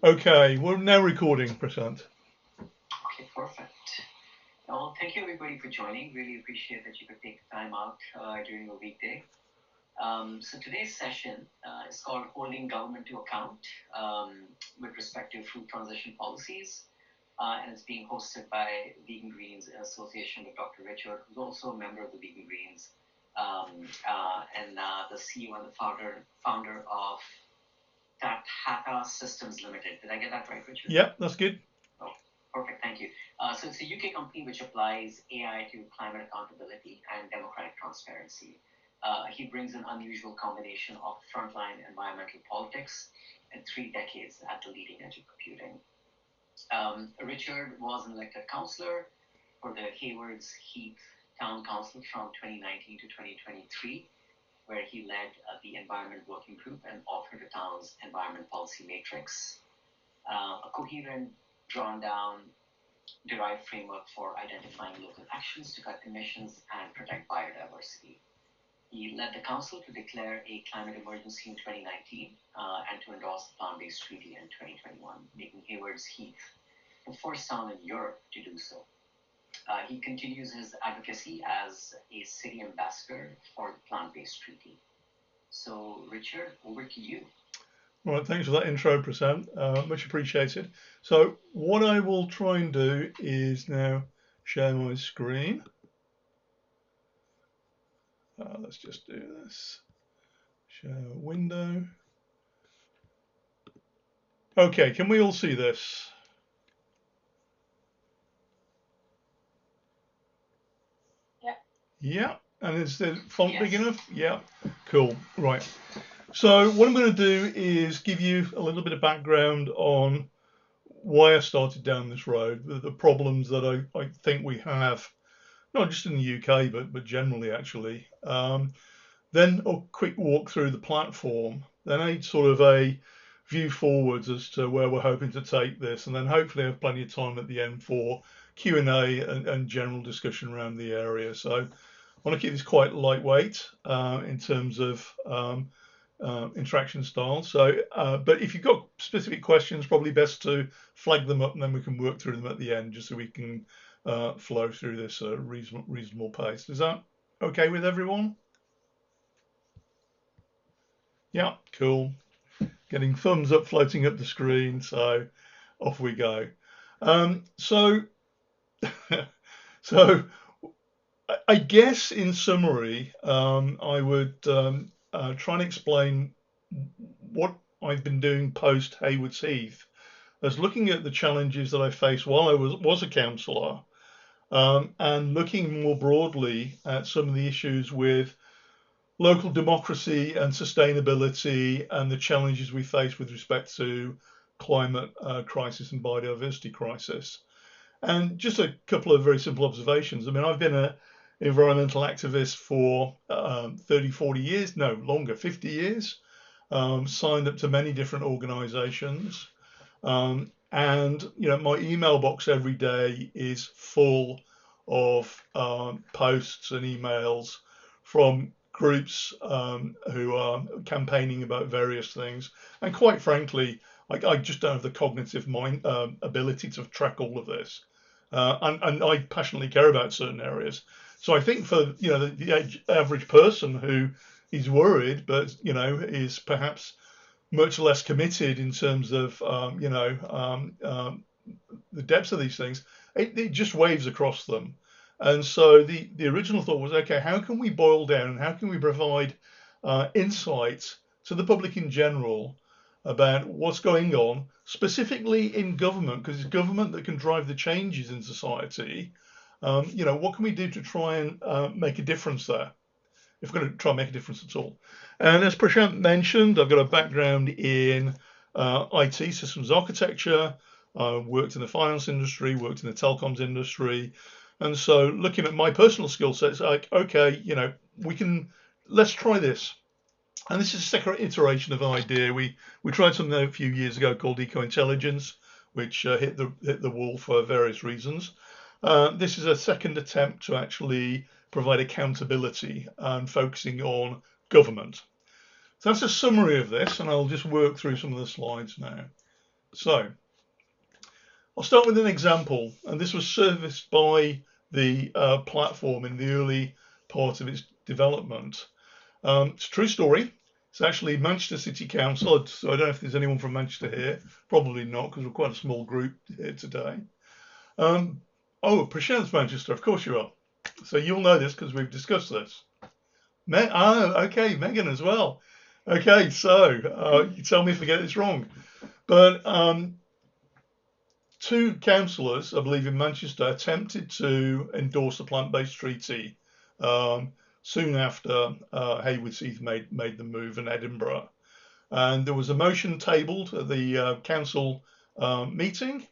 Okay, we're now recording, Prashant. Okay, perfect. Well, thank you everybody for joining. Really appreciate that you could take the time out during a weekday. So today's session is called Holding Government to Account with respect to food transition policies. And it's being hosted by Vegan Greens in association with Dr. Richard, who's also a member of the Vegan Greens and the CEO and the founder of Tata Systems Limited. Did I get that right, Richard? Yep, that's good. Oh, perfect. Thank you. So it's a UK company which applies AI to climate accountability and democratic transparency. He brings an unusual combination of frontline environmental politics and 3 decades at the leading edge of computing. Richard was an elected councillor for the Haywards Heath Town Council from 2019 to 2023, where he led the Environment Working Group and authored the town's environment policy matrix, a coherent, drawn down, derived framework for identifying local actions to cut emissions and protect biodiversity. He led the council to declare a climate emergency in 2019 and to endorse the plant-based treaty in 2021, making Haywards Heath the first town in Europe to do so. He continues his advocacy as a city ambassador for the plant-based treaty. So, Richard, over to you. All right, thanks for that intro, Prashant. Much appreciated. So what I will try and do is now share my screen. Let's just do this. Share window. Okay, can we all see this? Yeah, and is the font big Yes. enough? Yeah, cool. Right. So what I'm going to do is give you a little bit of background on why I started down this road, the problems that I think we have, not just in the UK, but generally actually. Then a quick walk through the platform, then a sort of a view forwards as to where we're hoping to take this, and then hopefully have plenty of time at the end for Q&A and general discussion around the area. So I want to keep this quite lightweight in terms of interaction style. So, but if you've got specific questions, probably best to flag them up and then we can work through them at the end just so we can flow through this at a reasonable pace. Is that okay with everyone? Yeah, cool. Getting thumbs up floating up the screen. So off we go. So, so I guess in summary, I would try and explain what I've been doing post Haywards Heath as looking at the challenges that I faced while I was a councillor, and looking more broadly at some of the issues with local democracy and sustainability and the challenges we face with respect to climate crisis and biodiversity crisis. And just a couple of very simple observations. I mean, I've been an environmental activist for 30, 40 years, no longer, 50 years, signed up to many different organizations. And, you know, my email box every day is full of posts and emails from groups who are campaigning about various things. And quite frankly, I just don't have the cognitive mind ability to track all of this. And I passionately care about certain areas. So I think for the average person who is worried, but is perhaps much less committed in terms of the depths of these things, it just waves across them. And so the original thought was, okay, how can we boil down, how can we provide insights to the public in general about what's going on, specifically in government, because it's government that can drive the changes in society. What can we do to try and make a difference there, if we're going to try and make a difference at all? And as Prashant mentioned, I've got a background in IT systems architecture. Worked in the finance industry, worked in the telecoms industry, and so looking at my personal skill sets, like, okay, let's try this. And this is a second iteration of an idea. We tried something a few years ago called eco intelligence, which hit the wall for various reasons. This is a second attempt to actually provide accountability and focusing on government. So that's a summary of this, and I'll just work through some of the slides now. So I'll start with an example, and this was serviced by the platform in the early part of its development. It's a true story. It's actually Manchester City Council. So I don't know if there's anyone from Manchester here. Probably not, because we're quite a small group here today. Oh, Prashant's Manchester. Of course you are. So you'll know this because we've discussed this. Okay, Megan as well. Okay, so you tell me if I get this wrong. But two councillors, I believe in Manchester, attempted to endorse the plant-based treaty soon after Haywards Heath made the move in Edinburgh. And there was a motion tabled at the council meeting,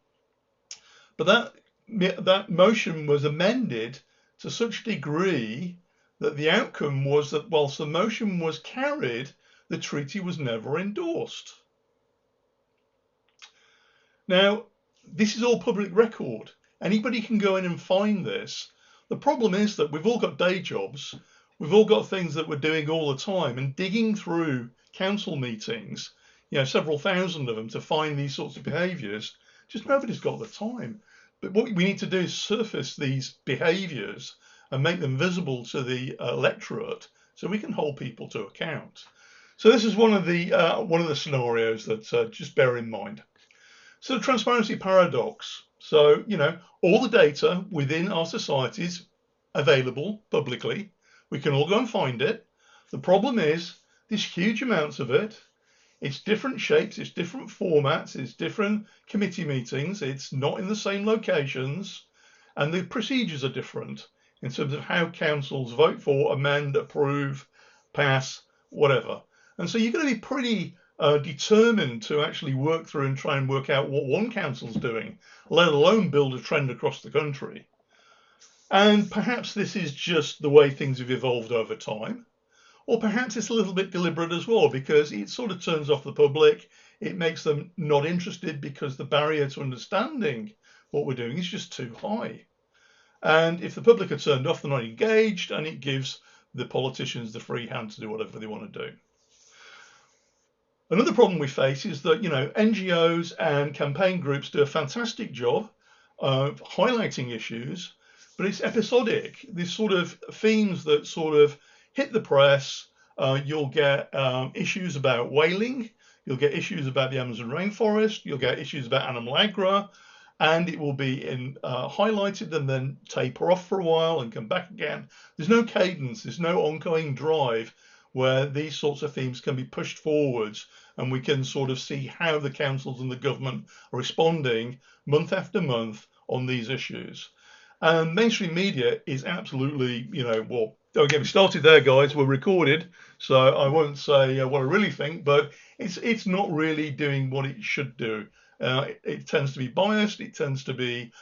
but that motion was amended to such a degree that the outcome was that whilst the motion was carried, the treaty was never endorsed. Now, this is all public record. Anybody can go in and find this. The problem is that we've all got day jobs. We've all got things that we're doing all the time, and digging through council meetings, several thousand of them, to find these sorts of behaviours, just nobody's got the time. But what we need to do is surface these behaviours and make them visible to the electorate so we can hold people to account. So this is one of the scenarios that just bear in mind. So the transparency paradox. So, all the data within our society is available publicly. We can all go and find it. The problem is there's huge amounts of it. It's different shapes, it's different formats, it's different committee meetings, it's not in the same locations, and the procedures are different in terms of how councils vote for, amend, approve, pass, whatever. And so you've got to be pretty determined to actually work through and try and work out what one council's doing, let alone build a trend across the country. And perhaps this is just the way things have evolved over time. Or perhaps it's a little bit deliberate as well, because it sort of turns off the public. It makes them not interested because the barrier to understanding what we're doing is just too high. And if the public are turned off, they're not engaged, and it gives the politicians the free hand to do whatever they want to do. Another problem we face is that, NGOs and campaign groups do a fantastic job of highlighting issues, but it's episodic. These sort of themes that sort of hit the press. You'll get issues about whaling. You'll get issues about the Amazon rainforest. You'll get issues about animal agra, and it will be highlighted and then taper off for a while and come back again. There's no cadence. There's no ongoing drive where these sorts of themes can be pushed forwards, and we can sort of see how the councils and the government are responding month after month on these issues. And mainstream media is absolutely, well, don't get me started there, guys. We're recorded, so I won't say what I really think, but it's not really doing what it should do. It tends to be biased. It tends to be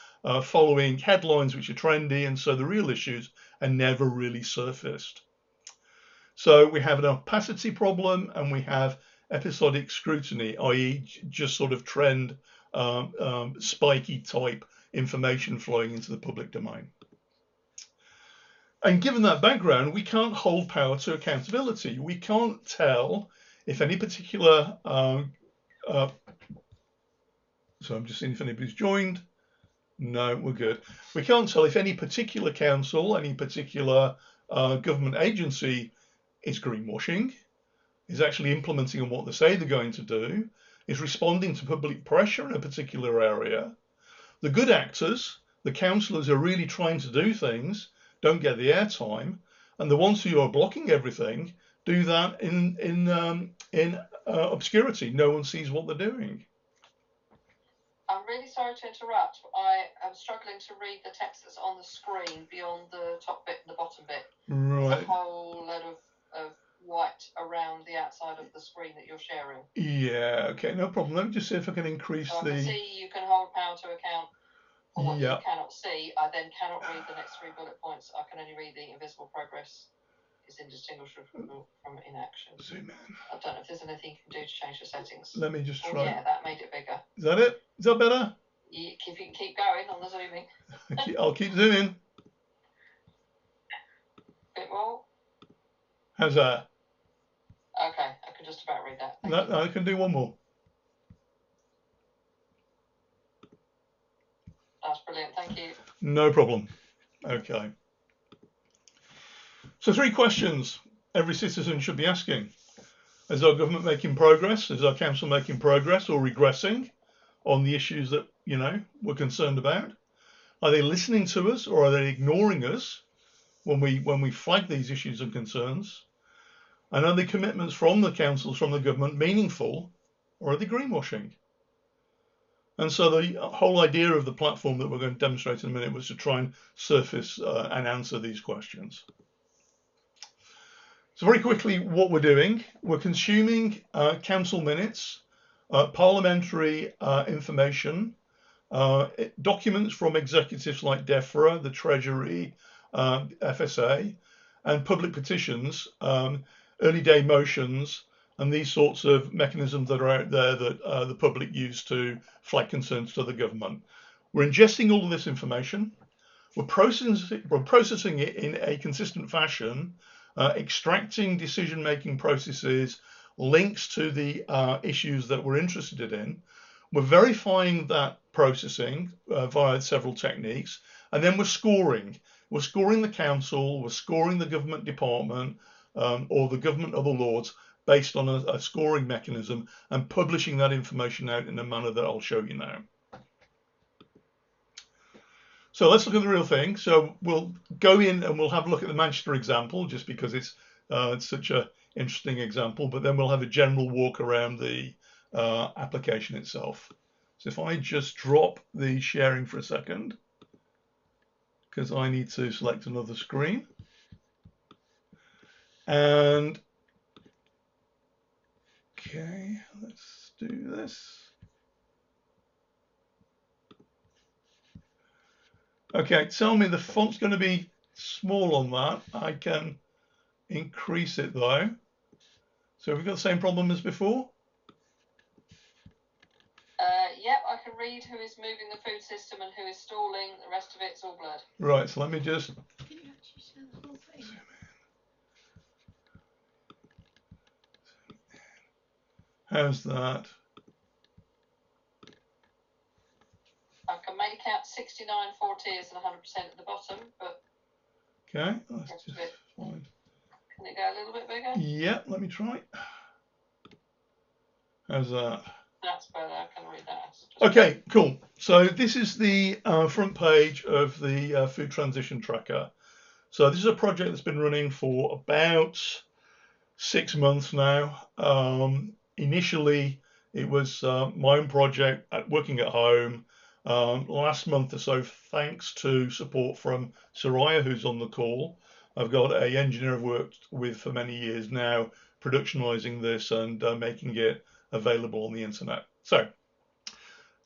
following headlines which are trendy, and so the real issues are never really surfaced. So we have an opacity problem, and we have episodic scrutiny, i.e., just sort of trend, spiky type information flowing into the public domain. And given that background, we can't hold power to accountability. We can't tell if any particular, so I'm just seeing if anybody's joined. No, we're good. We can't tell if any particular council, any particular government agency is greenwashing, is actually implementing on what they say they're going to do, is responding to public pressure in a particular area. The good actors, the councillors who are really trying to do things, don't get the airtime, and the ones who are blocking everything do that in obscurity. No one sees what they're doing. I'm really sorry to interrupt, but I am struggling to read the text that's on the screen beyond the top bit and the bottom bit. Right. There's a whole lot of white around the outside of the screen that you're sharing. Yeah, okay, no problem. Let me just see if I can increase so the... I can see you can hold power to account for what you cannot see. I then cannot read the next 3 bullet points. I can only read the invisible progress is indistinguishable from inaction. Zoom in. I don't know if there's anything you can do to change the settings. Let me just try. Oh, yeah, that made it bigger. Is that it? Is that better? If you can keep going on the zooming. I'll keep zooming. Bit more. How's that? Okay, I can just about read that. Thank you. I can do one more. brilliant. Thank you. No problem. Okay. So 3 questions every citizen should be asking. Is our government making progress? Is our council making progress or regressing on the issues that, we're concerned about? Are they listening to us or are they ignoring us when we flag these issues and concerns? And are the commitments from the councils, from the government, meaningful, or are they greenwashing? And so the whole idea of the platform that we're going to demonstrate in a minute was to try and surface and answer these questions. So very quickly, what we're doing, we're consuming council minutes, parliamentary information, documents from executives like DEFRA, the Treasury, FSA, and public petitions, early day motions, and these sorts of mechanisms that are out there that the public use to flag concerns to the government. We're ingesting all of this information. We're processing it in a consistent fashion, extracting decision-making processes, links to the issues that we're interested in. We're verifying that processing via several techniques, and then we're scoring. We're scoring the council, we're scoring the government department or the government of the Lords based on a scoring mechanism and publishing that information out in a manner that I'll show you now. So let's look at the real thing. So we'll go in and we'll have a look at the Manchester example just because it's such an interesting example, but then we'll have a general walk around the application itself. So if I just drop the sharing for a second, because I need to select another screen. And okay, let's do this. Okay, tell me the font's going to be small on that. I can increase it though. So have we got the same problem as before? Yep, I can read who is moving the food system and who is stalling. The rest of it's all blurred. Right, so let me just... Can you actually show the whole thing? How's that? I can make out 69 40s and 100% at the bottom, but... Okay, that's just fine. Can it go a little bit bigger? Yeah, let me try. How's that? That's better, I can read that. Okay, cool. So this is the front page of the Food Transition Tracker. So this is a project that's been running for about 6 months now. Initially, it was my own project working at home. Last month or so, thanks to support from Soraya, who's on the call, I've got an engineer I've worked with for many years now, productionizing this and making it available on the internet. So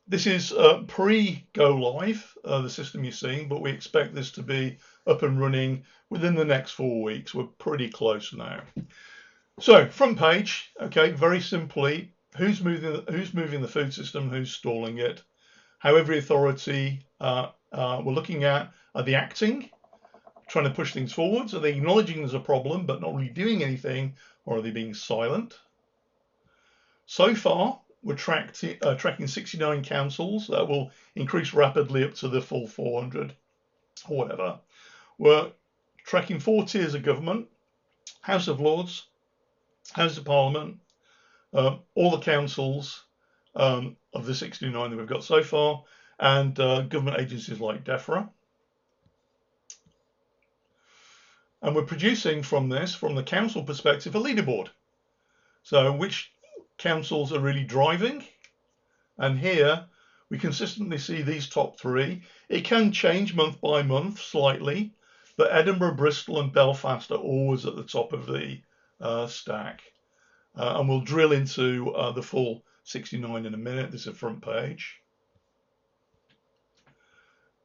this is pre-go live, the system you're seeing, but we expect this to be up and running within the next 4 weeks. We're pretty close now. So front page, okay, very simply, who's moving the food system, who's stalling it, how every authority we're looking at, are they acting, trying to push things forwards, are they acknowledging there's a problem but not really doing anything, or are they being silent? So far, we're tracking 69 councils. That will increase rapidly up to the full 400 or whatever. We're tracking 4 tiers of government: House of Lords, House of Parliament, all the councils of the 69 that we've got so far, and government agencies like DEFRA. And we're producing from this, from the council perspective, a leaderboard. So which councils are really driving? And here we consistently see these top 3. It can change month by month slightly, but Edinburgh, Bristol and Belfast are always at the top of the stack. And we'll drill into the full 69 in a minute. This is a front page.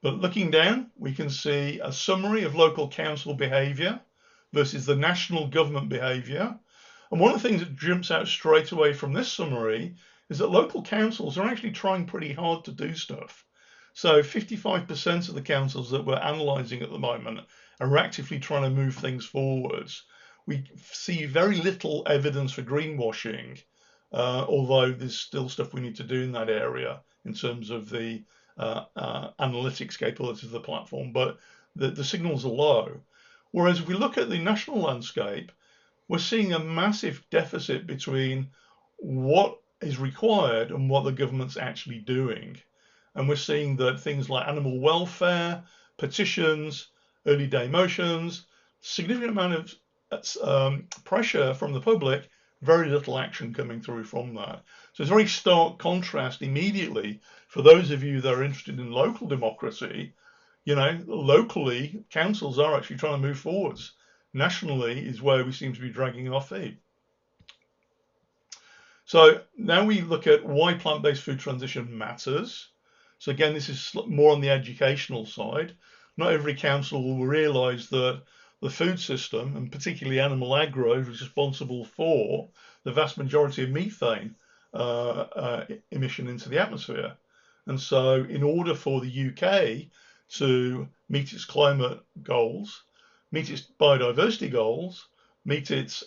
But looking down, we can see a summary of local council behaviour versus the national government behaviour. And one of the things that jumps out straight away from this summary is that local councils are actually trying pretty hard to do stuff. So 55% of the councils that we're analysing at the moment are actively trying to move things forwards. We see very little evidence for greenwashing, although there's still stuff we need to do in that area in terms of the analytics capabilities of the platform, but the signals are low. Whereas if we look at the national landscape, we're seeing a massive deficit between what is required and what the government's actually doing. And we're seeing that things like animal welfare, petitions, early day motions, significant amount of pressure from the public, very little action coming through from that. So it's a very stark contrast immediately for those of you that are interested in local democracy. You know, locally, councils are actually trying to move forwards. Nationally is where we seem to be dragging our feet. So now we look at why plant-based food transition matters. So again, this is more on the educational side. Not every council will realise that the food system, and particularly animal agro, is responsible for the vast majority of methane emission into the atmosphere. And so in order for the UK to meet its climate goals, meet its biodiversity goals, meet its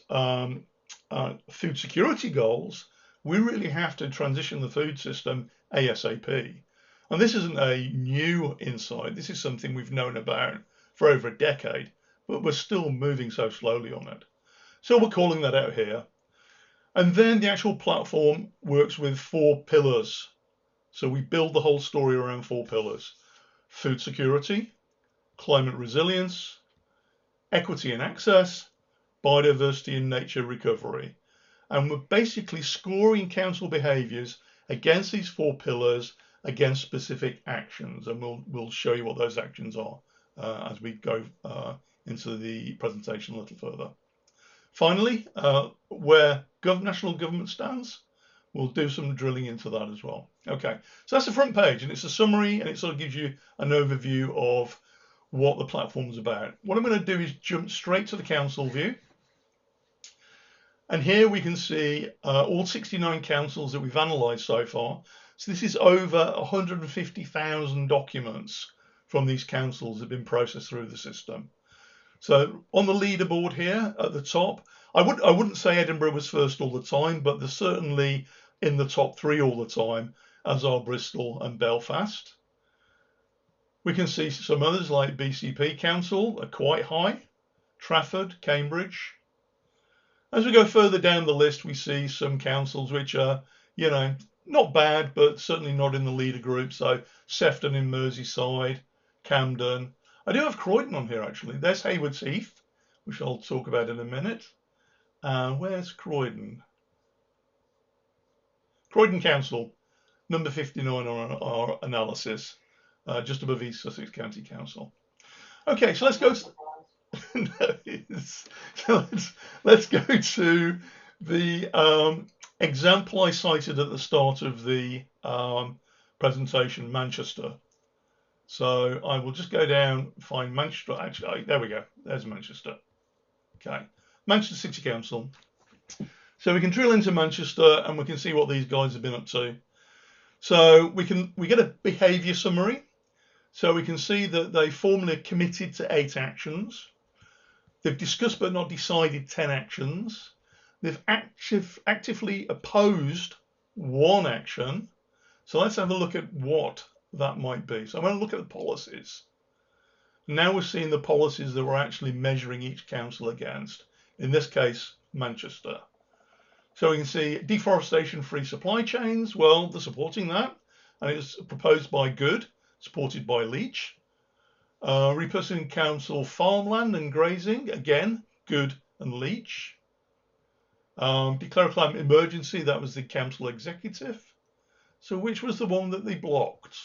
food security goals, we really have to transition the food system ASAP. And this isn't a new insight. This is something we've known about for over a decade, but we're still moving so slowly on it. So we're calling that out here. And then the actual platform works with 4 pillars. So we build the whole story around 4 pillars: food security, climate resilience, equity and access, biodiversity and nature recovery. And we're basically scoring council behaviours against these 4 pillars, against specific actions. And we'll show you what those actions are as we go into the presentation a little further. Finally, where national government stands, we'll do some drilling into that as well. Okay, so that's the front page, and it's a summary, and it sort of gives you an overview of what the platform's about. What I'm going to do is jump straight to the council view. And here we can see all 69 councils that we've analysed so far. So this is over 150,000 documents from these councils that have been processed through the system. So on the leaderboard here at the top, I wouldn't say Edinburgh was first all the time, but they're certainly in the top 3 all the time, as are Bristol and Belfast. We can see some others like BCP Council are quite high, Trafford, Cambridge. As we go further down the list, we see some councils which are, you know, not bad, but certainly not in the leader group. So Sefton in Merseyside, Camden. I do have Croydon on here, actually. There's Haywards Heath, which I'll talk about in a minute. Where's Croydon? Croydon Council, number 59 on our analysis, just above East Sussex County Council. Okay, so let's go. Let's go to the example I cited at the start of the presentation, Manchester. So I will just go down, find Manchester. Actually, there we go. There's Manchester. Okay, Manchester City Council. So we can drill into Manchester and we can see what these guys have been up to. So we get a behaviour summary. So we can see that they formally committed to 8 actions. They've discussed but not decided 10 actions. They've actively opposed 1 action. So let's have a look at what that might be. So I'm going to look at the policies. Now we're seeing the policies that we're actually measuring each council against. In this case, Manchester. So we can see deforestation-free supply chains. Well, they're supporting that. And it's proposed by Good, supported by Leach. Repurposing council farmland and grazing, again, Good and Leach. Declare a climate emergency, that was the council executive. So which was the one that they blocked?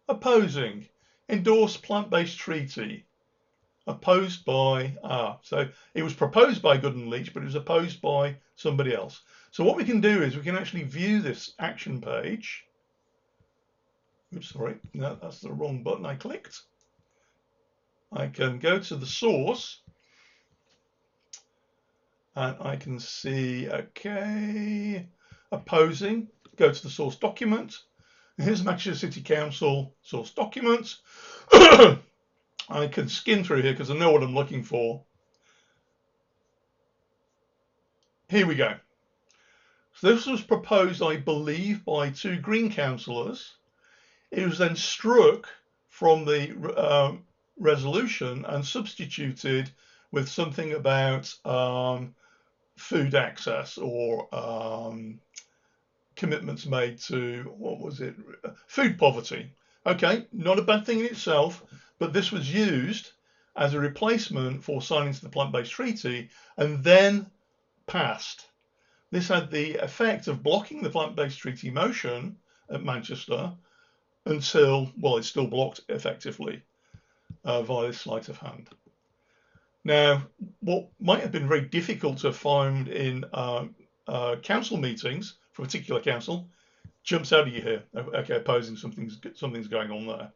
Opposing, endorse plant-based treaty. Opposed by, so it was proposed by Good and Leach, but it was opposed by somebody else. So what we can do is we can actually view this action page. Oops, sorry, no, that's the wrong button I clicked. I can go to the source and I can see, okay, opposing, go to the source document. Here's Manchester City Council source document. I can skim through here because I know what I'm looking for. Here we go. So this was proposed, I believe, by 2 Green councillors it was then struck from the resolution and substituted with something about food access or commitments made to, what was it, food poverty. Okay, not a bad thing in itself, but this was used as a replacement for signing to the plant-based treaty and then passed. This had the effect of blocking the plant-based treaty motion at Manchester until, well, it's still blocked effectively via this sleight of hand. Now, what might have been very difficult to find in council meetings for a particular council jumps out of you here. Okay, opposing something's going on there.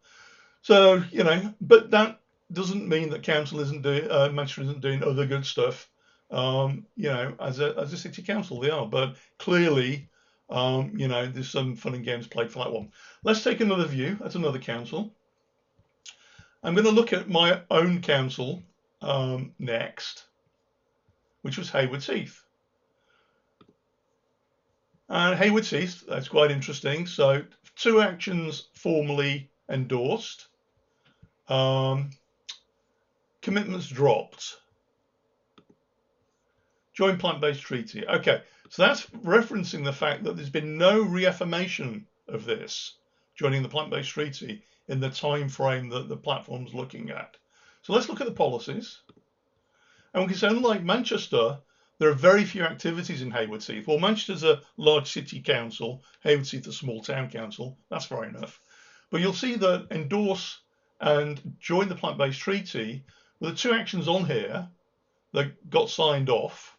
So, you know, but that doesn't mean that council isn't doing, Manchester isn't doing other good stuff. You know, as a city council, they are. But clearly, you know, there's some fun and games played for that one. Let's take another view at another council. I'm going to look at my own council next, which was Haywards Heath. And Haywards Heath, that's quite interesting. So 2 actions formally endorsed, commitments dropped, joint plant-based treaty. Okay, so that's referencing the fact that there's been no reaffirmation of this, joining the plant-based treaty, in the time frame that the platform's looking at. So let's look at the policies. And we can say, unlike Manchester, there are very few activities in Haywards Heath. Well, Manchester's a large city council, Haywards Heath a small town council. That's fair enough. But you'll see that endorse and join the plant-based treaty were the 2 actions on here that got signed off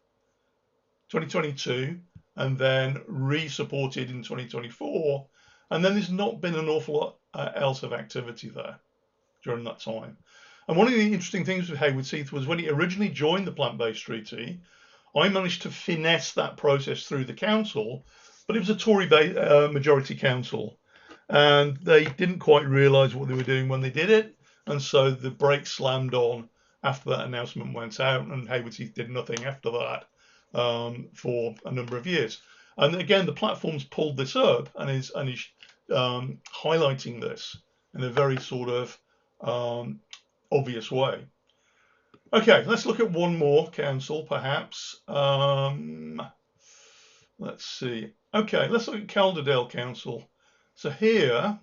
2022 and then re-supported in 2024. And then there's not been an awful lot else of activity there during that time. And one of the interesting things with Haywards Heath was when it originally joined the plant-based treaty, I managed to finesse that process through the council, but it was a Tory majority council, and they didn't quite realise what they were doing when they did it, and so the brakes slammed on after that announcement went out, and Haywards Heath did nothing after that for a number of years. And again, the platform's pulled this up and is highlighting this in a very sort of obvious way. Okay, let's look at one more council, perhaps. Let's see. Okay, let's look at Calderdale Council. So here,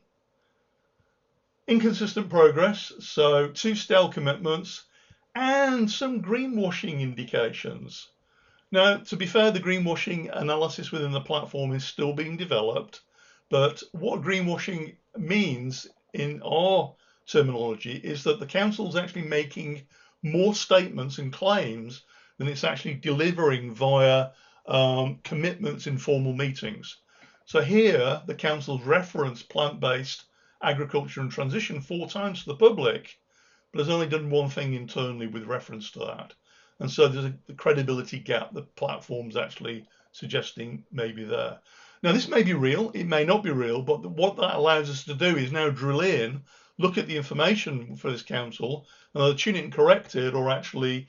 inconsistent progress, so 2 stale commitments and some greenwashing indications. Now, to be fair, the greenwashing analysis within the platform is still being developed, but what greenwashing means in our terminology is that the council is actually making more statements and claims than it's actually delivering via commitments in formal meetings. So here, the council's referenced plant-based agriculture and transition 4 times to the public, but has only done one thing internally with reference to that. And so there's a credibility gap the platform's actually suggesting may be there. Now, this may be real, it may not be real, but what that allows us to do is now drill in, look at the information for this council, and either tune it and correct it, or actually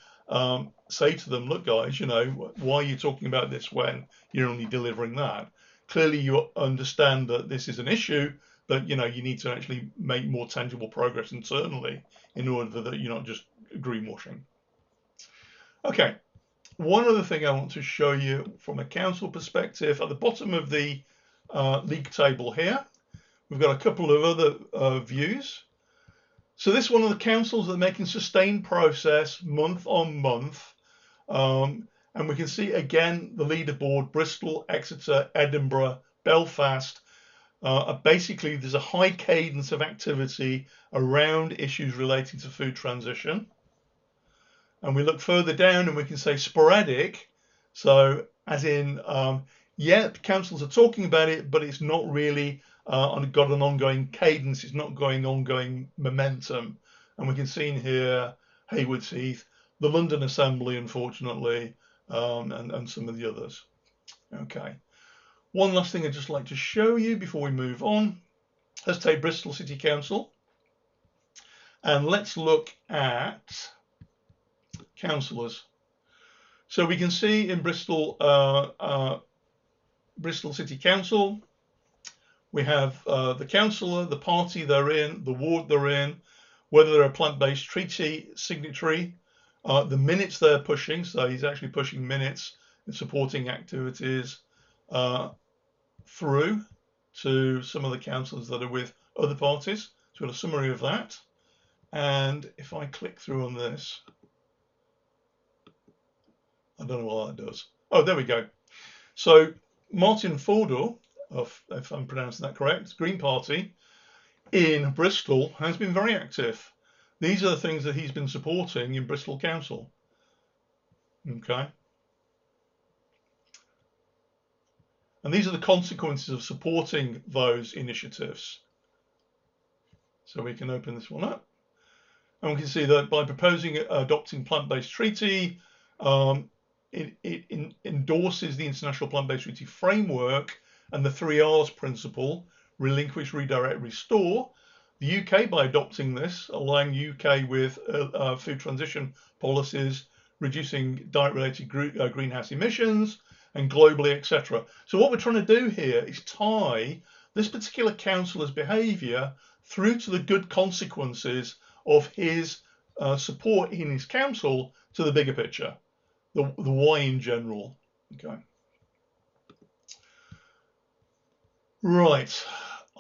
say to them, look, guys, you know, why are you talking about this when you're only delivering that? Clearly, you understand that this is an issue, but, you know, you need to actually make more tangible progress internally in order that you're not just greenwashing. Okay, one other thing I want to show you from a council perspective, at the bottom of the league table here, we've got a couple of other views. So this one of the councils that are making sustained progress month on month. And we can see again the leaderboard, Bristol, Exeter, Edinburgh, Belfast. Basically, there's a high cadence of activity around issues relating to food transition. And we look further down and we can say sporadic. So as in, yeah, councils are talking about it, but it's not really got an ongoing cadence. It's not going ongoing momentum. And we can see in here, Haywards Heath, the London Assembly, unfortunately, and some of the others. Okay. One last thing I'd just like to show you before we move on. Let's take Bristol City Council. And let's look at councillors. So we can see in Bristol, Bristol City Council, We have the councillor, the party they're in, the ward they're in, whether they're a plant-based treaty signatory, the minutes they're pushing. So he's actually pushing minutes and supporting activities through to some of the councillors that are with other parties. So we've got a summary of that. And if I click through on this, I don't know what that does. Oh, there we go. So Martin Fordor, if I'm pronouncing that correct, Green Party in Bristol has been very active. These are the things that he's been supporting in Bristol Council. Okay. And these are the consequences of supporting those initiatives. So we can open this one up. And we can see that by proposing adopting plant-based treaty, it endorses the International Plant-Based Treaty Framework and the 3Rs principle, relinquish, redirect, restore. The UK, by adopting this, aligning UK with food transition policies, reducing diet-related greenhouse emissions, and globally, etc. So what we're trying to do here is tie this particular councillor's behaviour through to the good consequences of his support in his council to the bigger picture, the why in general. Okay. Right.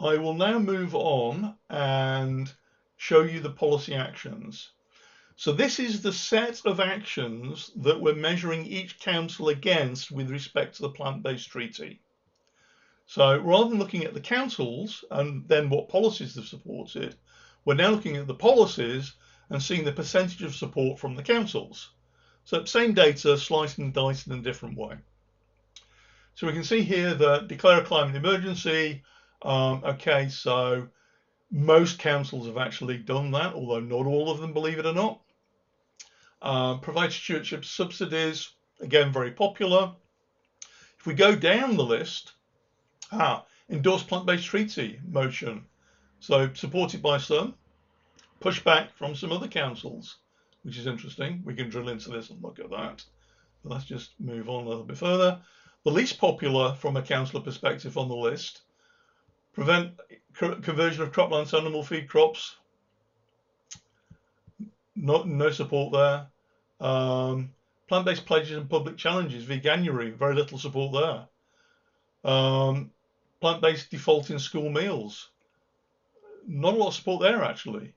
I will now move on and show you the policy actions. So this is the set of actions that we're measuring each council against with respect to the plant-based treaty. So rather than looking at the councils and then what policies they've supported, we're now looking at the policies and seeing the percentage of support from the councils. So same data, sliced and diced in a different way. So we can see here that declare a climate emergency. Okay, so most councils have actually done that, although not all of them, believe it or not. Provide stewardship subsidies, again, very popular. If we go down the list, endorse plant-based treaty motion. So supported by some, pushback from some other councils, which is interesting. We can drill into this and look at that. But let's just move on a little bit further. The least popular from a councillor perspective on the list, prevent conversion of croplands to animal feed crops. No support there. Plant-based pledges and public challenges, veganuary, very little support there. Plant-based default in school meals, not a lot of support there actually.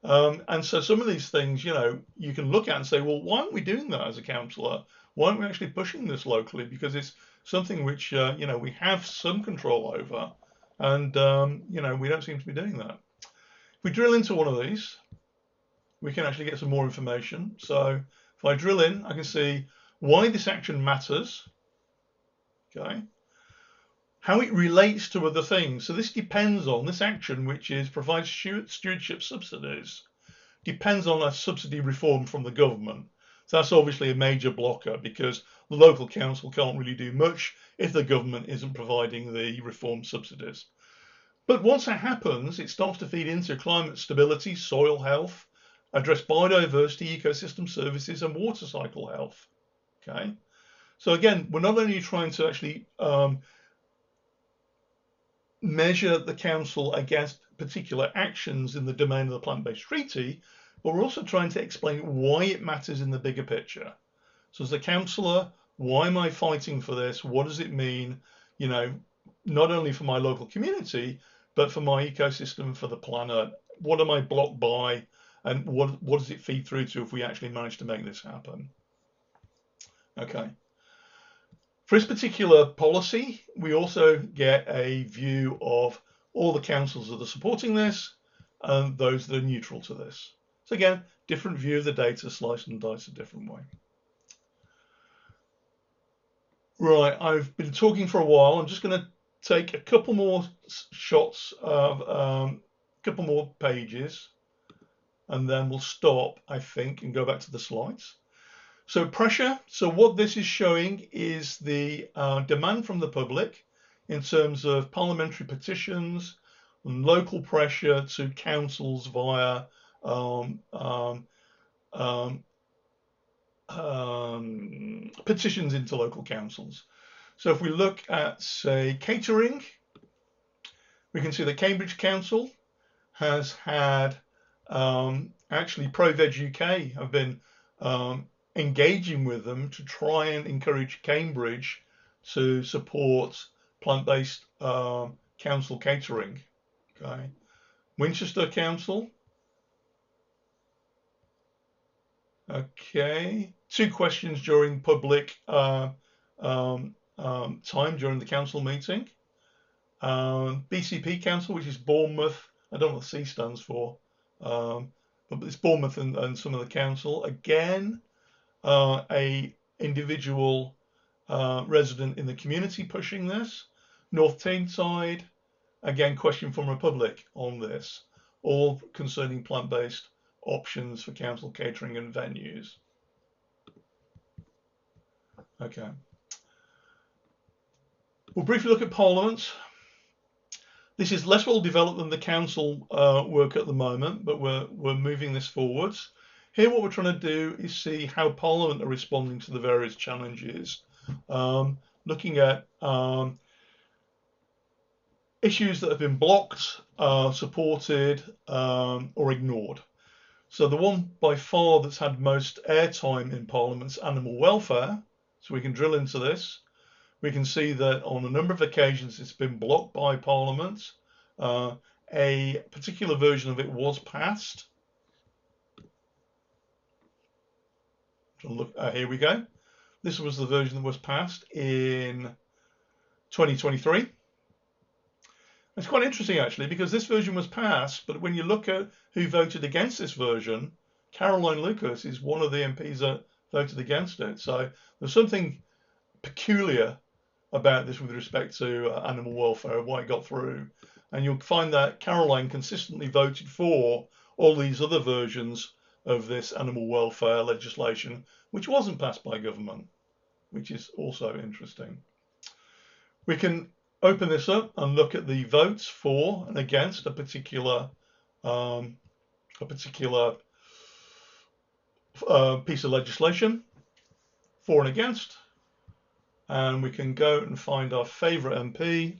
And so some of these things, you know, you can look at and say, well, why aren't we doing that as a councillor? Why aren't we actually pushing this locally? Because it's something which, you know, we have some control over, and, you know, we don't seem to be doing that. If we drill into one of these, we can actually get some more information. So if I drill in, I can see why this action matters, okay, how it relates to other things. So this depends on this action, which is provide stewardship subsidies, depends on a subsidy reform from the government. So that's obviously a major blocker because the local council can't really do much if the government isn't providing the reform subsidies. But once that happens, it starts to feed into climate stability, soil health, address biodiversity, ecosystem services, and water cycle health. Okay, so again, we're not only trying to actually measure the council against particular actions in the domain of the plant-based treaty, but we're also trying to explain why it matters in the bigger picture. So as a councillor, why am I fighting for this? What does it mean, you know, not only for my local community, but for my ecosystem, for the planet? What am I blocked by? And what does it feed through to if we actually manage to make this happen? Okay. For this particular policy, we also get a view of all the councils that are supporting this and those that are neutral to this. So again, different view of the data, sliced and diced a different way. Right, I've been talking for a while. I'm just going to take a couple more shots of a couple more pages, and then we'll stop, I think, and go back to the slides. So pressure, so what this is showing is the demand from the public in terms of parliamentary petitions and local pressure to councils via petitions into local councils. So if we look at, say, catering, We can see that Cambridge Council has had actually ProVeg UK have been engaging with them to try and encourage Cambridge to support plant-based council catering. Okay, Winchester Council. Okay, 2 questions during public time during the council meeting. BCP Council, which is Bournemouth. I don't know what the C stands for, but it's Bournemouth and some of the council. Again, a individual resident in the community pushing this. North Tyneside, again, question from Republic on this, all concerning plant-based options for council catering and venues. Okay. We'll briefly look at Parliament. This is less well developed than the council work at the moment, but we're moving this forwards. Here, what we're trying to do is see how Parliament are responding to the various challenges, looking at issues that have been blocked, supported, or ignored. So the one by far that's had most airtime in Parliament is animal welfare. So we can drill into this. We can see that on a number of occasions it's been blocked by Parliament. A particular version of it was passed. Look, here we go. This was the version that was passed in 2023. It's quite interesting actually, because this version was passed, but when you look at who voted against this version, Caroline Lucas is one of the MPs that voted against it. So there's something peculiar about this with respect to animal welfare, why it got through. And you'll find that Caroline consistently voted for all these other versions of this animal welfare legislation, which wasn't passed by government, which is also interesting. We can open this up and look at the votes for and against a particular piece of legislation, for and against. And we can go and find our favourite MP.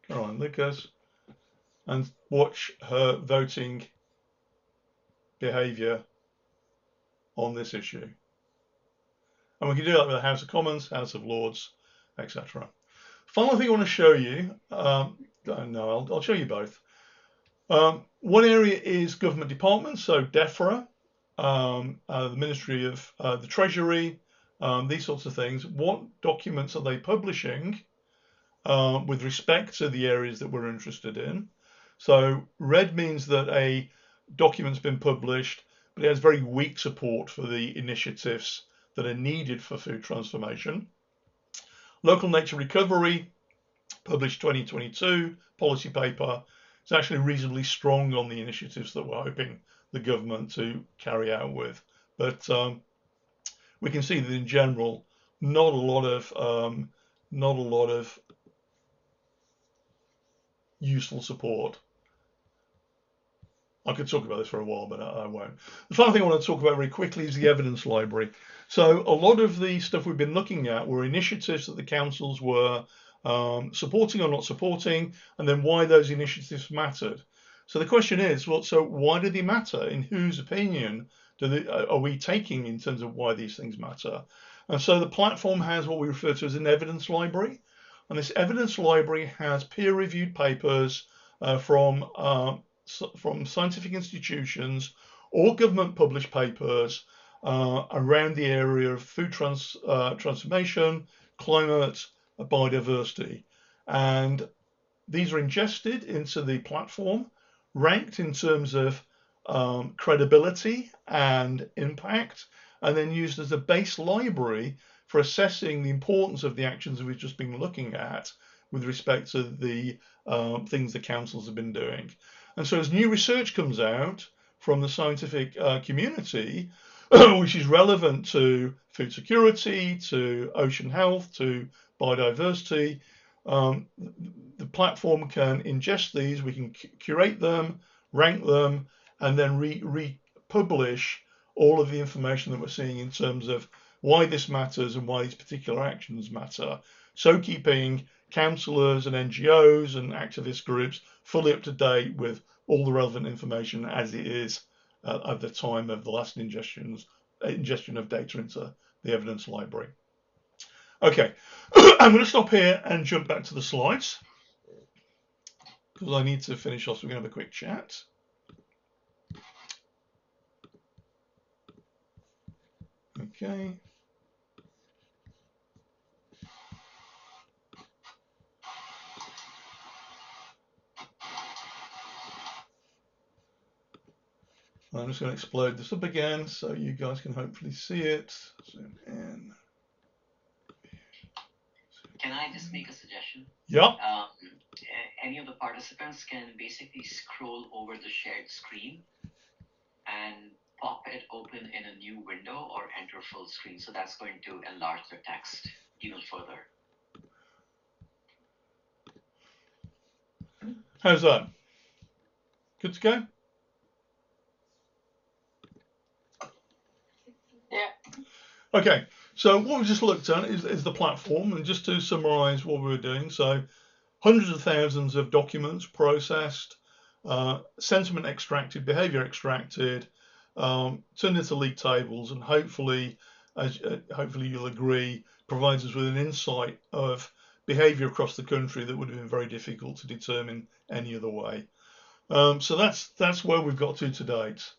Caroline Lucas, and watch her voting behaviour on this issue. And we can do that with the House of Commons, House of Lords, etc. Final thing I want to show you, no, I'll show you both. One area is government departments, so DEFRA, the Ministry of the Treasury, these sorts of things. What documents are they publishing with respect to the areas that we're interested in? So red means that a document's been published, but it has very weak support for the initiatives that are needed for food transformation. Local Nature Recovery, published 2022, policy paper. It's actually reasonably strong on the initiatives that we're hoping the government to carry out with. But we can see that in general, not a lot of useful support. I could talk about this for a while, but I won't. The final thing I want to talk about very quickly is the evidence library. So a lot of the stuff we've been looking at were initiatives that the councils were supporting or not supporting, and then why those initiatives mattered. So the question is, well, so why do they matter? In whose opinion are we taking in terms of why these things matter? And so the platform has what we refer to as an evidence library. And this evidence library has peer-reviewed papers from scientific institutions or government-published papers around the area of food transformation, climate, biodiversity. And these are ingested into the platform, ranked in terms of credibility and impact, and then used as a base library for assessing the importance of the actions we've just been looking at with respect to the things the councils have been doing. And so as new research comes out from the scientific community, which is relevant to food security, to ocean health, to biodiversity, the platform can ingest these, we can curate them, rank them, and then republish all of the information that we're seeing in terms of why this matters and why these particular actions matter. So keeping councillors and NGOs and activist groups fully up to date with all the relevant information as it is at the time of the last ingestion of data into the evidence library. Okay, I'm going to stop here and jump back to the slides because I need to finish off, so we're going to have a quick chat. Okay. I'm just going to explode this up again so you guys can hopefully see it. Zoom in. Can I just make a suggestion? Yeah. Any of the participants can basically scroll over the shared screen and pop it open in a new window or enter full screen. So that's going to enlarge the text even further. How's that? Good to go? Yeah. Okay, so what we just looked at is the platform, and just to summarize what we were doing. So hundreds of thousands of documents processed, sentiment extracted, behavior extracted, turned into league tables, and hopefully, hopefully you'll agree, provides us with an insight of behavior across the country that would have been very difficult to determine any other way. So that's where we've got to date.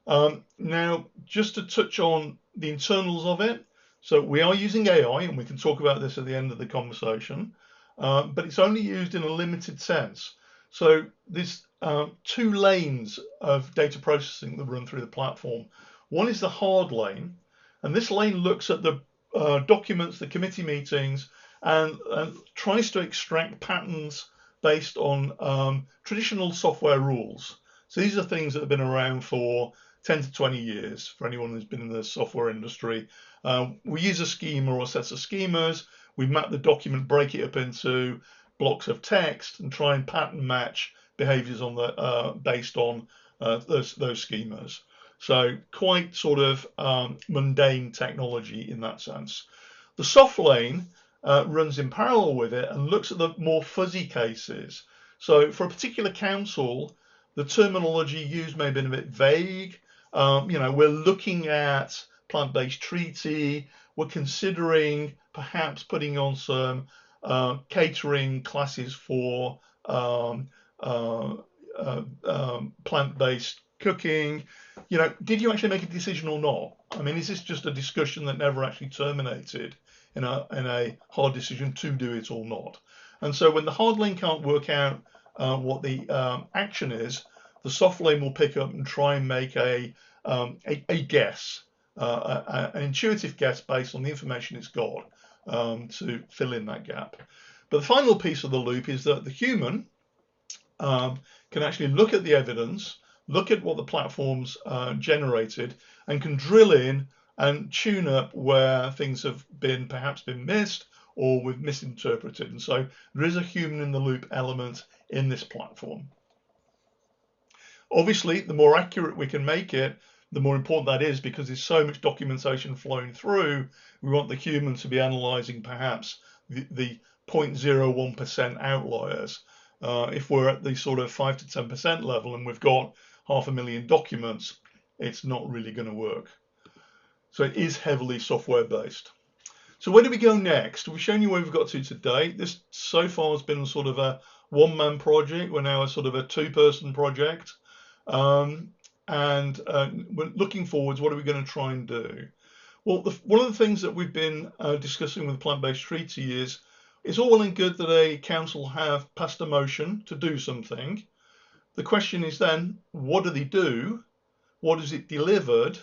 Now, just to touch on the internals of it, so we are using AI, and we can talk about this at the end of the conversation, but it's only used in a limited sense. So there's two lanes of data processing that run through the platform. One is the hard lane, and this lane looks at the documents, the committee meetings, and tries to extract patterns based on traditional software rules. So these are things that have been around for 10 to 20 years for anyone who's been in the software industry. We use a schema or a set of schemas. We map the document, break it up into blocks of text, and try and pattern match behaviors on the based on those schemas. So quite sort of mundane technology in that sense. The soft lane runs in parallel with it and looks at the more fuzzy cases. So for a particular council, the terminology used may have been a bit vague. We're looking at plant-based treaty. We're considering perhaps putting on some catering classes for plant-based cooking. Did you actually make a decision or not? I mean, is this just a discussion that never actually terminated in a hard decision to do it or not? And so when the hard lane can't work out what the action is, the soft lane will pick up and try and make a guess, an intuitive guess based on the information it's got to fill in that gap. But the final piece of the loop is that the human can actually look at the evidence, look at what the platform's generated, and can drill in and tune up where things have perhaps been missed or we've misinterpreted. And so there is a human in the loop element in this platform. Obviously, the more accurate we can make it, the more important that is, because there's so much documentation flowing through. We want the human to be analyzing perhaps the 0.01% outliers. If we're at the sort of 5 to 10% level and we've got 500,000 documents, it's not really going to work. So it is heavily software based. So where do we go next? We've shown you where we've got to today. This so far has been sort of a one-man project. We're now a sort of a two-person project. We're looking forwards, what are we going to try and do? Well, one of the things that we've been discussing with the plant-based treaty is it's all well and good that a council have passed a motion to do something. The question is then, what do they do? What is it delivered?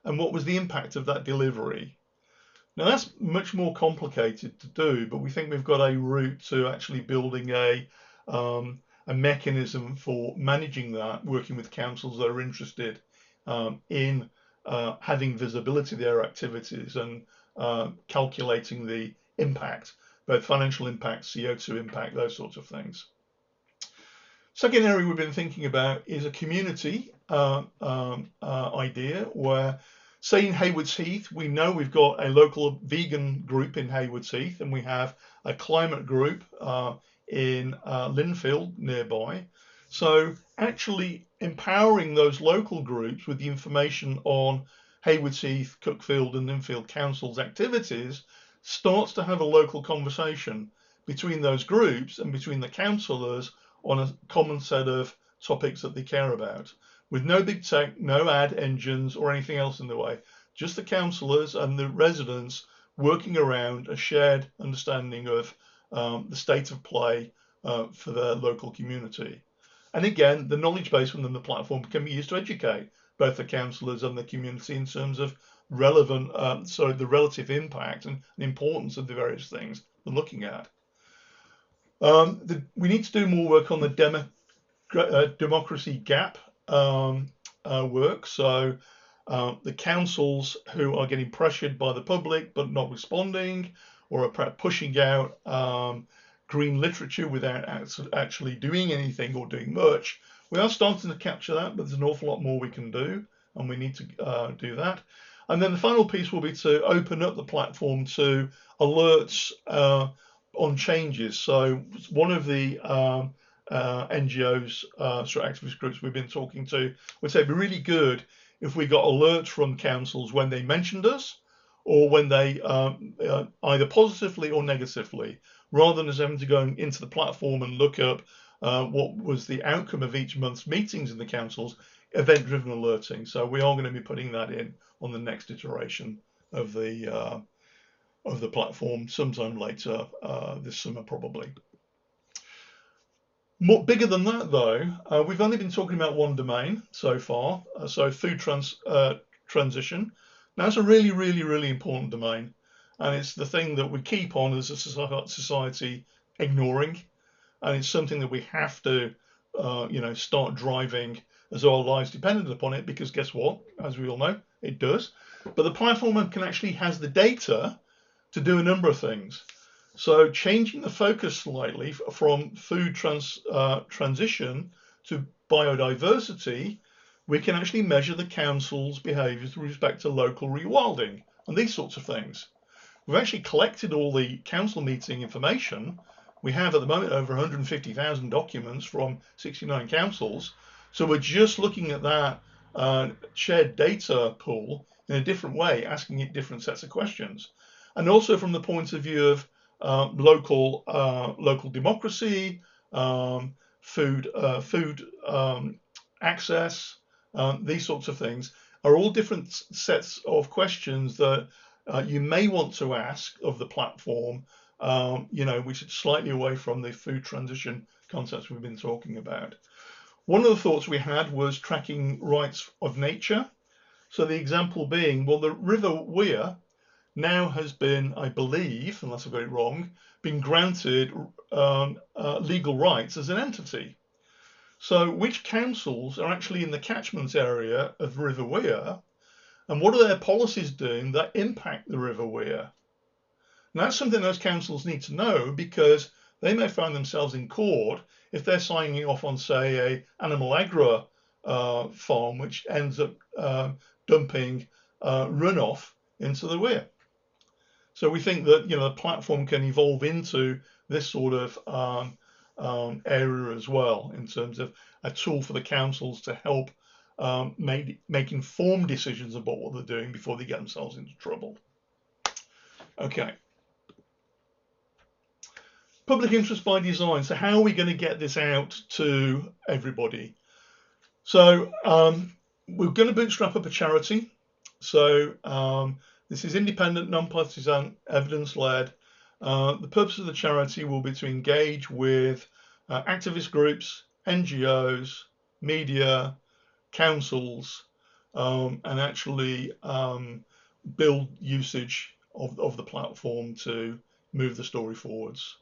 And what was the impact of that delivery? Now that's much more complicated to do, but we think we've got a route to actually building a mechanism for managing that, working with councils that are interested in having visibility of their activities and calculating the impact, both financial impact, CO2 impact, those sorts of things. Second area we've been thinking about is a community idea where Say in Haywards Heath, we know we've got a local vegan group in Haywards Heath, and we have a climate group in Linfield nearby. So actually empowering those local groups with the information on Haywards Heath, Cuckfield and Linfield Council's activities starts to have a local conversation between those groups and between the councillors on a common set of topics that they care about, with no big tech, no ad engines or anything else in the way, just the councillors and the residents working around a shared understanding of the state of play for their local community. And again, the knowledge base within the platform can be used to educate both the councillors and the community in terms of the relative impact and importance of the various things we're looking at. We need to do more work on the democracy gap work. So the councils who are getting pressured by the public but not responding, or are pushing out green literature without actually doing anything or doing much. We are starting to capture that, but there's an awful lot more we can do, and we need to do that. And then the final piece will be to open up the platform to alerts on changes. So one of the NGOs, activist groups we've been talking to, would say it'd be really good if we got alerts from councils when they mentioned us, or when they either positively or negatively, rather than us having to go into the platform and look up what was the outcome of each month's meetings in the councils, event-driven alerting. So we are going to be putting that in on the next iteration of the platform sometime later this summer, probably. More bigger than that, though, we've only been talking about one domain so far, so food transition. Now, it's a really, really, really important domain, and it's the thing that we keep on as a society ignoring, and it's something that we have to, start driving as our lives dependent upon it, because guess what? As we all know, it does. But the platform can actually has the data to do a number of things. So changing the focus slightly from food transition to biodiversity, we can actually measure the council's behaviours with respect to local rewilding and these sorts of things. We've actually collected all the council meeting information. We have at the moment over 150,000 documents from 69 councils. So we're just looking at that shared data pool in a different way, asking it different sets of questions. And also from the point of view of local democracy, food access, these sorts of things are all different sets of questions that you may want to ask of the platform, which is slightly away from the food transition concepts we've been talking about. One of the thoughts we had was tracking rights of nature. So the example being, well, the River Wear now has been, I believe, unless I've got it wrong, been granted legal rights as an entity. So which councils are actually in the catchment area of River Wear, and what are their policies doing that impact the River Wear? And that's something those councils need to know, because they may find themselves in court if they're signing off on, say, a animal agri farm which ends up dumping runoff into the Wear. So we think that the platform can evolve into this sort of area as well, in terms of a tool for the councils to help make informed decisions about what they're doing before they get themselves into trouble. Okay. Public interest by design. So how are we going to get this out to everybody? So we're going to bootstrap up a charity. So this is independent, non-partisan, evidence-led. The purpose of the charity will be to engage with activist groups, NGOs, media, councils, and actually build usage of the platform to move the story forwards.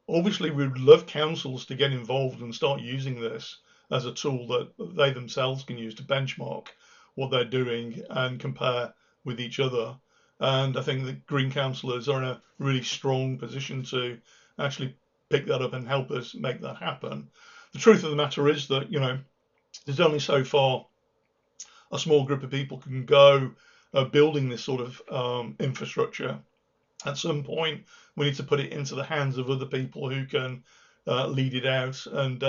Obviously, we'd love councils to get involved and start using this as a tool that they themselves can use to benchmark what they're doing and compare with each other. And I think the Green councillors are in a really strong position to actually pick that up and help us make that happen. The truth of the matter is that, there's only so far a small group of people can go building this sort of infrastructure. At some point, we need to put it into the hands of other people who can lead it out and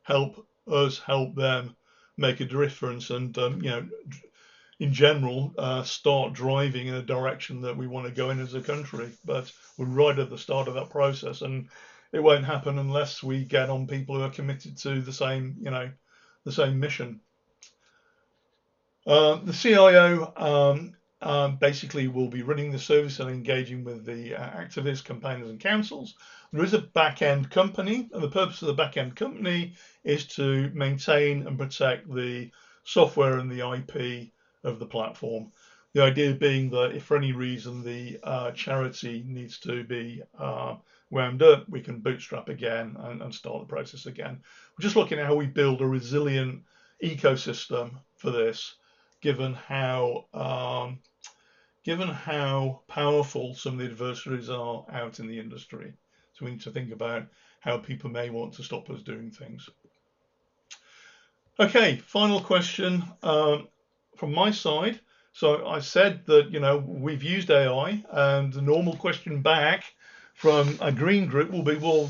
help us help them make a difference, and in general, start driving in a direction that we want to go in as a country. But we're right at the start of that process, and it won't happen unless we get on people who are committed to the same, the same mission. The CIO basically will be running the service and engaging with the activists, campaigners, and councils. There is a back-end company, and the purpose of the back-end company is to maintain and protect the software and the IP of the platform. The idea being that if for any reason the charity needs to be wound up, we can bootstrap again and start the process again. We're just looking at how we build a resilient ecosystem for this, given how powerful some of the adversaries are out in the industry. So we need to think about how people may want to stop us doing things. Okay, final question from my side. So I said that we've used AI, and the normal question back from a green group will be, well,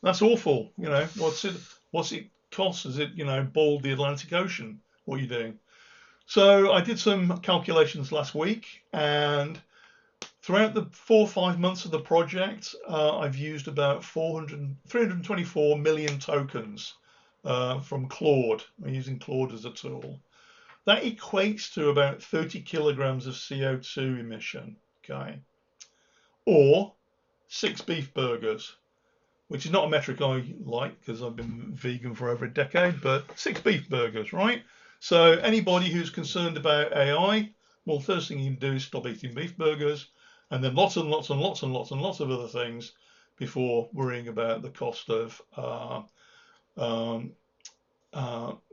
that's awful. What's it cost? Is it boiled the Atlantic Ocean? What are you doing? So I did some calculations last week, and throughout the 4 or 5 months of the project, I've used about 324 million tokens from Claude. I'm using Claude as a tool. That equates to about 30 kilograms of CO2 emission, okay? Or 6 beef burgers, which is not a metric I like because I've been vegan for over a decade, but 6 beef burgers, right? So anybody who's concerned about AI, well, first thing you can do is stop eating beef burgers, and then lots and lots and lots and lots and lots of other things before worrying about the cost of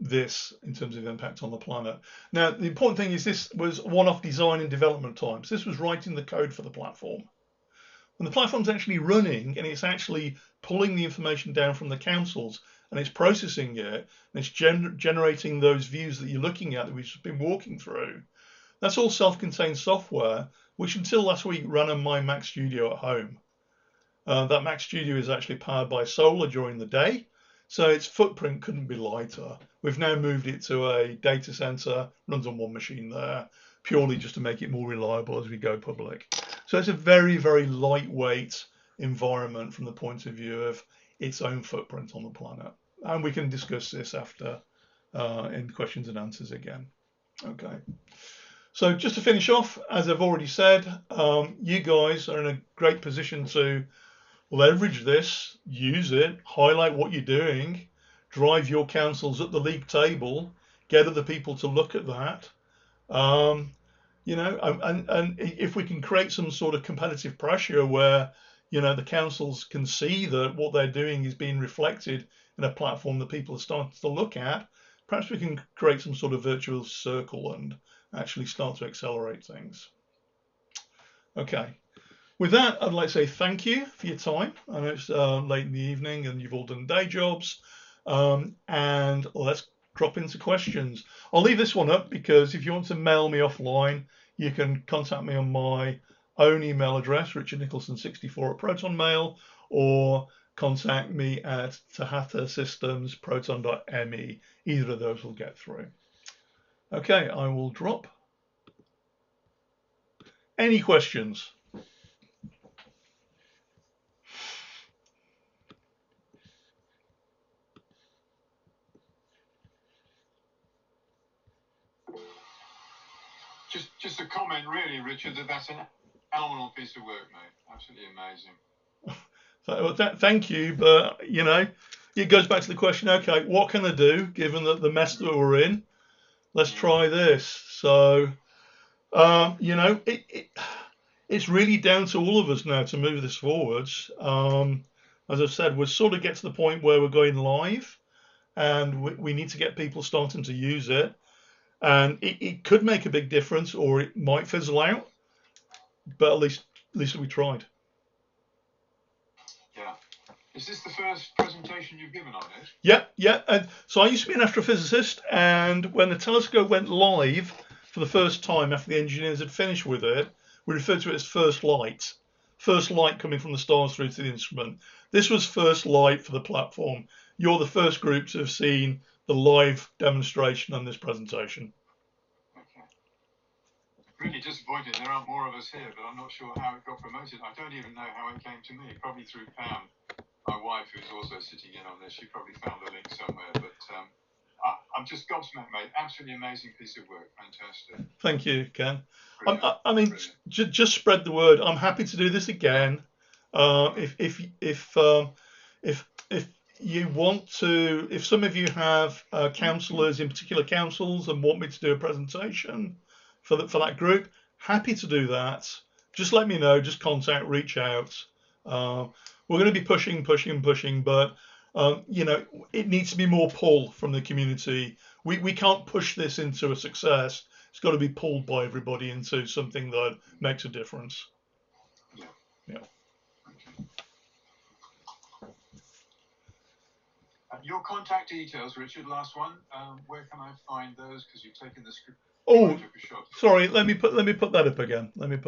this in terms of impact on the planet. Now, the important thing is this was one-off design and development times. This was writing the code for the platform. When the platform's actually running and it's actually pulling the information down from the councils and it's processing it and it's generating those views that you're looking at that we've just been walking through, that's all self-contained software, which until last week ran on my Mac Studio at home. That Mac Studio is actually powered by solar during the day, so its footprint couldn't be lighter. We've now moved it to a data center, runs on one machine there, purely just to make it more reliable as we go public. So it's a very, very lightweight environment from the point of view of its own footprint on the planet. And we can discuss this after in questions and answers again. Okay. So just to finish off, as I've already said, you guys are in a great position to leverage this, use it, highlight what you're doing, drive your councils at the league table, get other people to look at that. And if we can create some sort of competitive pressure where the councils can see that what they're doing is being reflected in a platform that people are starting to look at, perhaps we can create some sort of virtuous circle and actually start to accelerate things. Okay. With that, I'd like to say thank you for your time. I know it's late in the evening and you've all done day jobs. And let's drop into questions. I'll leave this one up because if you want to mail me offline, you can contact me on my own email address, richardnicholson64@protonmail, or contact me at tahatasystems@proton.me. Either of those will get through. Okay, I will drop. Any questions? Just a comment, really, Richard, that's an phenomenal piece of work, mate. Absolutely amazing. Thank you, but it goes back to the question. Okay, what can I do given that the mess that we're in? Let's try this. So, it's really down to all of us now to move this forwards. As I've said, we're sort of get to the point where we're going live, and we need to get people starting to use it. And it could make a big difference, or it might fizzle out. But at least we tried. Is this the first presentation you've given on it? Yeah. And so I used to be an astrophysicist, and when the telescope went live for the first time after the engineers had finished with it, we referred to it as first light. First light coming from the stars through to the instrument. This was first light for the platform. You're the first group to have seen the live demonstration on this presentation. Okay. Really disappointed there aren't more of us here, but I'm not sure how it got promoted. I don't even know how it came to me. Probably through Pam, my wife, who's also sitting in on this. She probably found the link somewhere. But I'm just gobsmacked, mate. Absolutely amazing piece of work. Fantastic. Thank you, Ken. Brilliant. I mean, just spread the word. I'm happy to do this again. If you want to, if some of you have councillors in particular councils and want me to do a presentation for that group, happy to do that. Just let me know. Just contact, reach out. We're going to be pushing, but it needs to be more pull from the community. We can't push this into a success. It's got to be pulled by everybody into something that makes a difference. Yeah. Your contact details, Richard, last one. Where can I find those? Because you've taken the script. Oh, sorry. Let me put that up again. All right,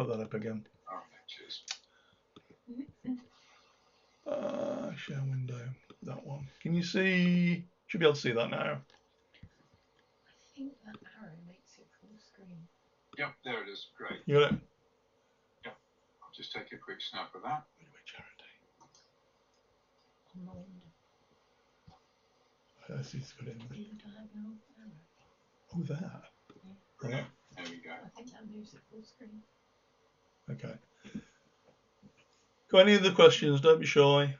cheers. Share window. That one. Can you see? Should be able to see that now. I think that arrow makes it full screen. Yep, there it is. Great. You got it? Yep. I'll just take a quick snap of that. On the window. It's got it in. The diagonal arrow. Oh, that. Yeah. Right. There we go. I think that moves it full screen. Okay. Got any other questions? Don't be shy.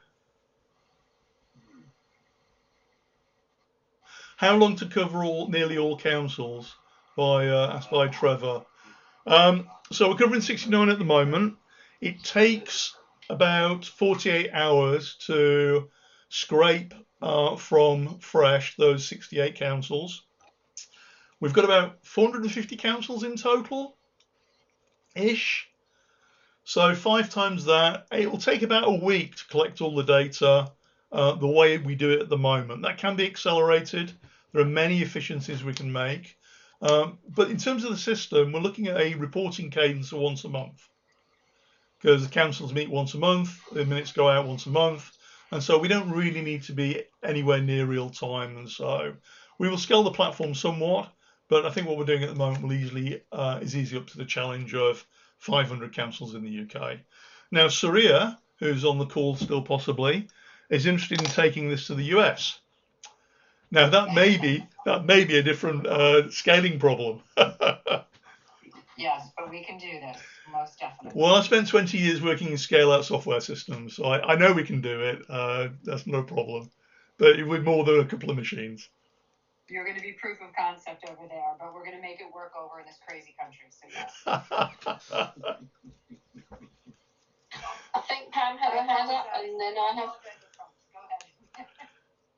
How long to cover nearly all councils? Asked by Trevor. So we're covering 69 at the moment. It takes about 48 hours to scrape from fresh those 68 councils. We've got about 450 councils in total-ish. So 5 times that. It will take about a week to collect all the data the way we do it at the moment. That can be accelerated. There are many efficiencies we can make. But in terms of the system, we're looking at a reporting cadence of once a month, because the councils meet once a month, the minutes go out once a month, and so we don't really need to be anywhere near real time. And so we will scale the platform somewhat, but I think what we're doing at the moment will is easy up to the challenge of 500 councils in the UK. Now, Saria, who's on the call still possibly, is interested in taking this to the US. Now that may be a different scaling problem. Yes, but we can do this, most definitely. Well, I spent 20 years working in scale-out software systems, so I know we can do it. That's no problem, but with more than a couple of machines. You're going to be proof of concept over there, but we're going to make it work over in this crazy country. So yes. I think Pam had her hand up, and then I have. Go ahead.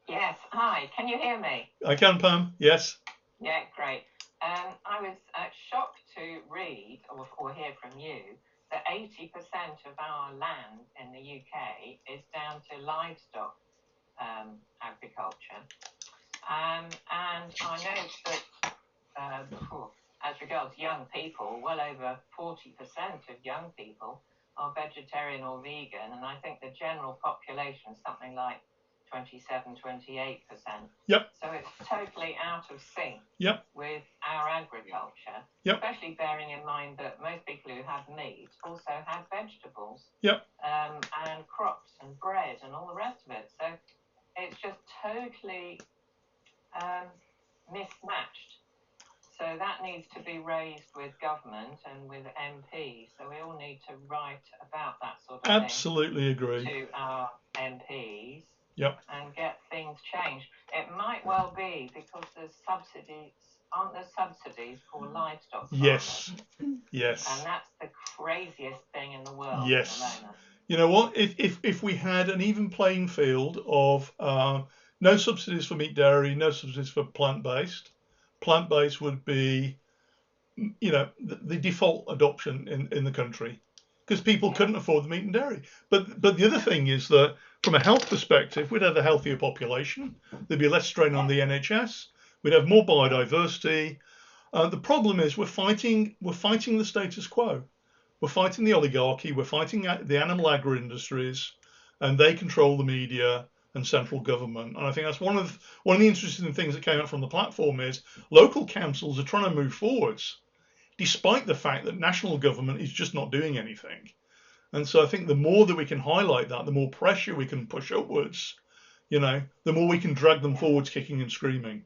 Yes, hi, can you hear me? I can, Pam, yes. Yeah, great. I was shocked to read or hear from you that 80% of our land in the UK is down to livestock agriculture. And I know that as regards young people, well over 40% of young people are vegetarian or vegan, and I think the general population is something like 27-28%. Yep. So it's totally out of sync with our agriculture, especially bearing in mind that most people who have meat also have vegetables and crops and bread and all the rest of it. So it's just totally mismatched. So that needs to be raised with government and with MPs. So we all need to write about that sort of thing. Absolutely agree. To our MPs. Yep. And get things changed. It might well be because there's subsidies. Aren't there subsidies for livestock farmers? Yes. Yes. And that's the craziest thing in the world yes. at the moment. You know what? If we had an even playing field of no subsidies for meat, dairy, no subsidies for plant-based would be, the default adoption in the country, because people couldn't afford the meat and dairy. But the other thing is that from a health perspective, we'd have a healthier population. There'd be less strain on the NHS. We'd have more biodiversity. The problem is we're fighting the status quo. We're fighting the oligarchy. We're fighting the animal agri industries, and they control the media and central government. And I think that's one of the interesting things that came out from the platform is local councils are trying to move forwards, despite the fact that national government is just not doing anything. And so I think the more that we can highlight that, the more pressure we can push upwards, the more we can drag them forwards, kicking and screaming.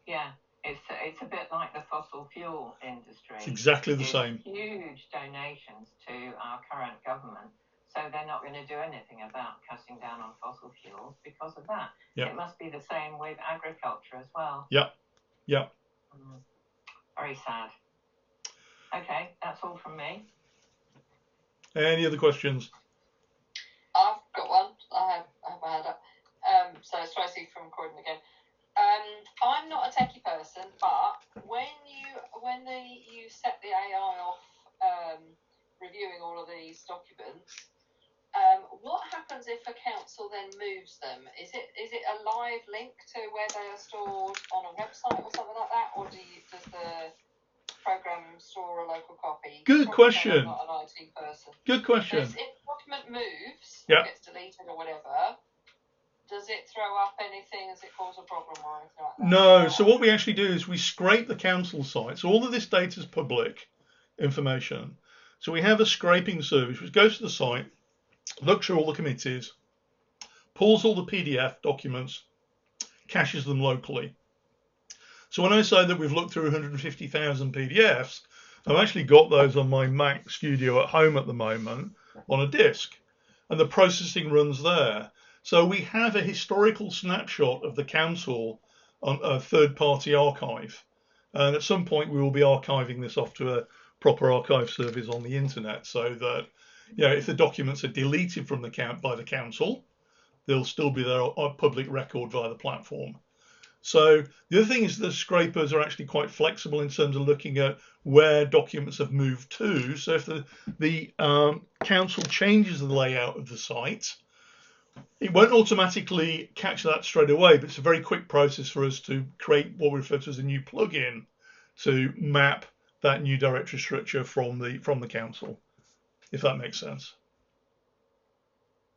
Yeah, it's a bit like the fossil fuel industry. It's exactly the same. Huge donations to our current government, so they're not going to do anything about cutting down on fossil fuels because of that. Yep. It must be the same with agriculture as well. Yep. Yep. Very sad. Okay, that's all from me. Any other questions? I've got one. I have my hand up. So it's Tracy from Croydon again. I'm not a techie person, but when you set the AI off reviewing all of these documents, what happens if a council then moves them? Is it a live link to where they are stored on a website or something like that, or does the program store a local copy? Good question. I'm not an IT person. Good question. If the document moves, or gets deleted or whatever, does it throw up anything? Does it cause a problem or anything like that? No. So what we actually do is we scrape the council site. So all of this data is public information. So we have a scraping service which goes to the site, looks through all the committees, pulls all the PDF documents, caches them locally. So when I say that we've looked through 150,000 PDFs, I've actually got those on my Mac Studio at home at the moment on a disk, and the processing runs there. So we have a historical snapshot of the council on a third-party archive, and at some point we will be archiving this off to a proper archive service on the internet, so that if the documents are deleted from the by the council, they'll still be there on public record via the platform. So the other thing is the scrapers are actually quite flexible in terms of looking at where documents have moved to. So if the council changes the layout of the site, it won't automatically catch that straight away, but it's a very quick process for us to create what we refer to as a new plugin to map that new directory structure from the council, if that makes sense.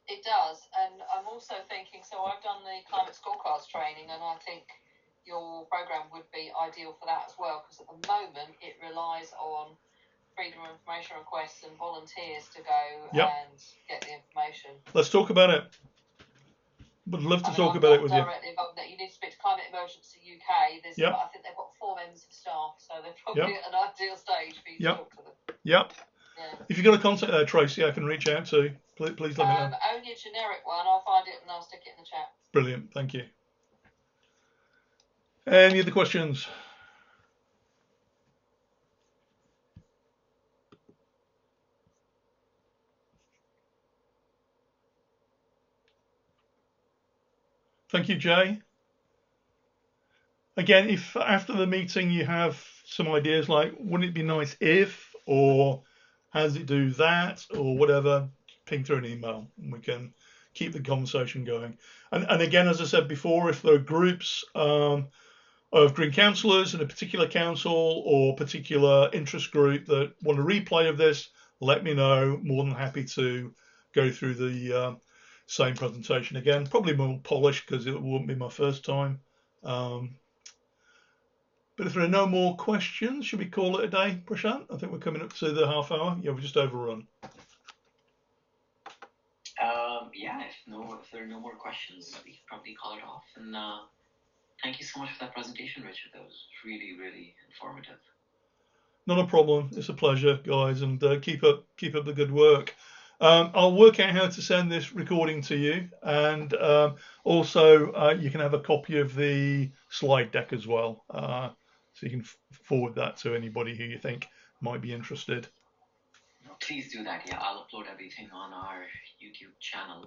It does, and I'm also thinking, so I've done the climate scorecards training, and I think your program would be ideal for that as well, because at the moment it relies on freedom of information requests and volunteers to go and get the information. Let's talk about it. Would love to talk about it with you. You need to speak to Climate Emergency UK. I think they've got 4 members of staff, so they're probably at an ideal stage for you to talk to them. Yep. Yeah. If you've got a contact there, Tracy, I can reach out to. Please let me know. Only a generic one. I'll find it and I'll stick it in the chat. Brilliant. Thank you. Any other questions? Thank you, Jay. Again, if after the meeting you have some ideas like, wouldn't it be nice if, or how does it do that, or whatever, ping through an email and we can keep the conversation going. And again, as I said before, if there are groups of Green councillors in a particular council or particular interest group that want a replay of this, let me know. More than happy to go through the same presentation again. Probably more polished because it wouldn't be my first time. But if there are no more questions, should we call it a day, Prashant? I think we're coming up to the half hour. Yeah, we're just overrun. If there are no more questions, we can probably call it off. And thank you so much for that presentation, Richard. That was really, really informative. Not a problem. It's a pleasure, guys, and keep up the good work. I'll work out how to send this recording to you, and also you can have a copy of the slide deck as well, so you can forward that to anybody who you think might be interested. Please do that. Yeah, I'll upload everything on our YouTube channel.